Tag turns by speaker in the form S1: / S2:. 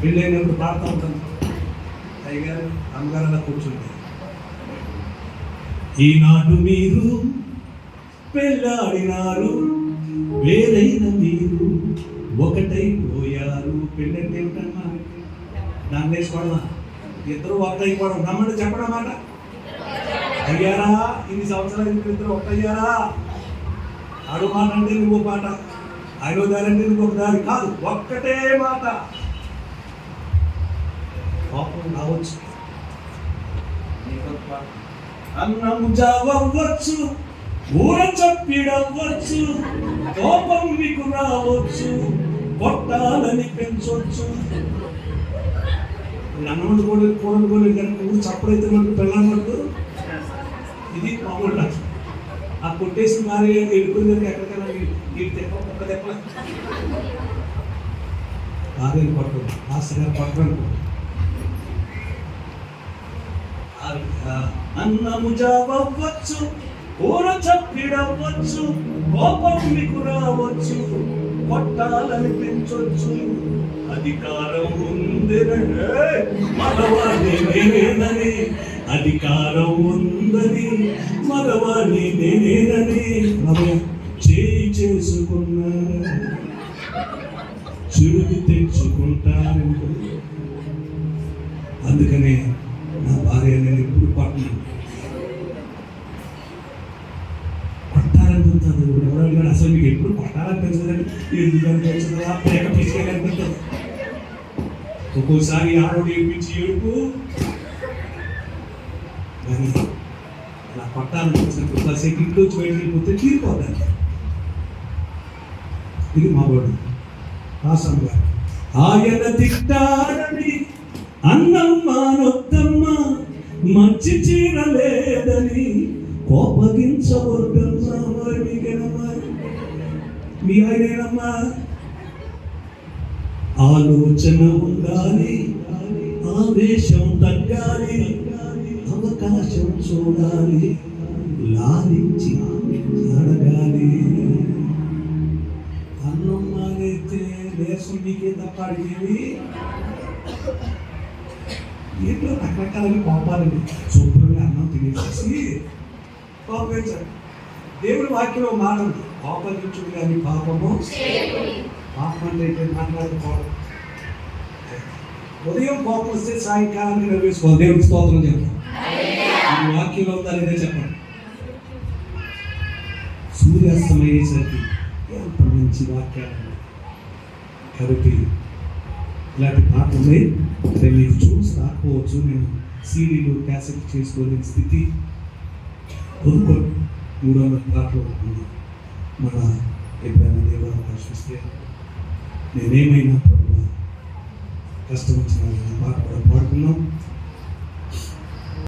S1: పెళ్ళైనప్పుడు పాడుతూ ఉంటాను. అయ్యగారు అమ్మగారు అలా కూర్చుంటారు. ఈనాడు మీరు పెళ్ళాడినారు, వేరైన మీరు ఒకటైపోయారు. పెళ్ళంటే ఏమిటమ్మా? దాన్ని వేసుకోవడమా? ఇద్దరు ఒకటైపోవడం. నమ్మండి, చెప్పడం మాట. అయ్యారా? ఇన్ని సంవత్సరాలు ఇద్దరు ఒకటయ్యారా? ఆడు మాట అంటే నువ్వు మాట, ఆయన దారి అంటే నువ్వు ఒక దారి కాదు, ఒక్కటే మాట. కోపం రావచ్చు, అన్నము జావచ్చు, ఊర చప్పిడవచ్చు, కోపం మీకు రావచ్చు, కొట్టాలని పెంచవచ్చు. అన్నమంటు కూడా కూరలు కూడా కనుక ఊరు చప్పుడైతే మనకు పెళ్ళన్నట్టు. ఇది మామూలు. ఆ కొట్టేసి మారి వెళ్ళిపోయింది కనుక ఎక్కడికైనా నీకు తెప్ప ఒక్క తెప్ప భార్యను పట్టదు, మాస్టర్ పట్టను. అన్నము జావచ్చు, కూర చప్పిడవచ్చు, కోపం మీకు రావచ్చు, కొట్టాలని పెంచొచ్చు. అధికారం ఉందని మగవాణ్ణి నేనేనని, అధికారం ఉందని మగవాణ్ణి నేనేనని చేయి చేసుకున్నారు, చెడుకు తెచ్చుకుంటారు. అందుకనే నా భార్య నేను ఎప్పుడు పట్టను. కొట్టాలనిపిస్తుంది. ఎవరైనా అసలు మీకు ఎప్పుడు కొట్టాలనిపించదండి, ఎందుకని పెంచుతుందా ప్రేమ తీసుకెళ్ళనిపిస్తుంది. ఒక్కోసారి ఆడోడు ఏడిపించి ఏడుపు, కానీ అలా కొట్టాలనిపించినప్పుడు కాసేపు ఇంట్లోంచి బయటకు వెళ్ళిపోతే తీరిపోతాను. ఇది మా వాడు రాసం గారు. ఆయన తిట్టాడని అన్నం మానొద్దమ్మా, మంచి చీర లేదని కోపగించవద్దమ్మా. మీకేనమ్మా? మీ ఆయనేనమ్మా? ఆలోచన ఉండాలి, ఆవేశం తగ్గాలి, అవకాశం చూడాలి, లాలించి అడగాలి. అన్నం మానైతే దేశం మీకే తప్ప అడిగేవి ఏంటో రకరకాల కోపాలని. శుభ్రంగా అన్నం తినేసేసి కోపించాలి. దేవుడి వాక్యంలో మాట ఉంది, కోపగించుడు కానీ పాపము. పాపం అంటే మాట్లాడుకోవడం. ఉదయం కోపం వస్తే సాయంకాలానికి నెరవేర్చుకోవాలి. దేవుడికి స్తోత్రం చెప్పండి. ఈ వాక్యంలో ఉందా లేదా చెప్పండి. సూర్యాస్తమయ్యేసరికి ఎంత మంచి వాక్యాలు కాబట్టి ఇలాంటి పాట ఉన్నాయి. అదే మీకు చూసి రాకపోవచ్చు, నేను సీడీలు క్యాసెట్ చేసుకోలేని స్థితి. కొనుక్కోండి, 300 పాటలు ఉంటుంది. మన ఎప్పుడైనా దేవుడు అవకాశం ఇస్తే నేనేమైనా కష్టం వచ్చిన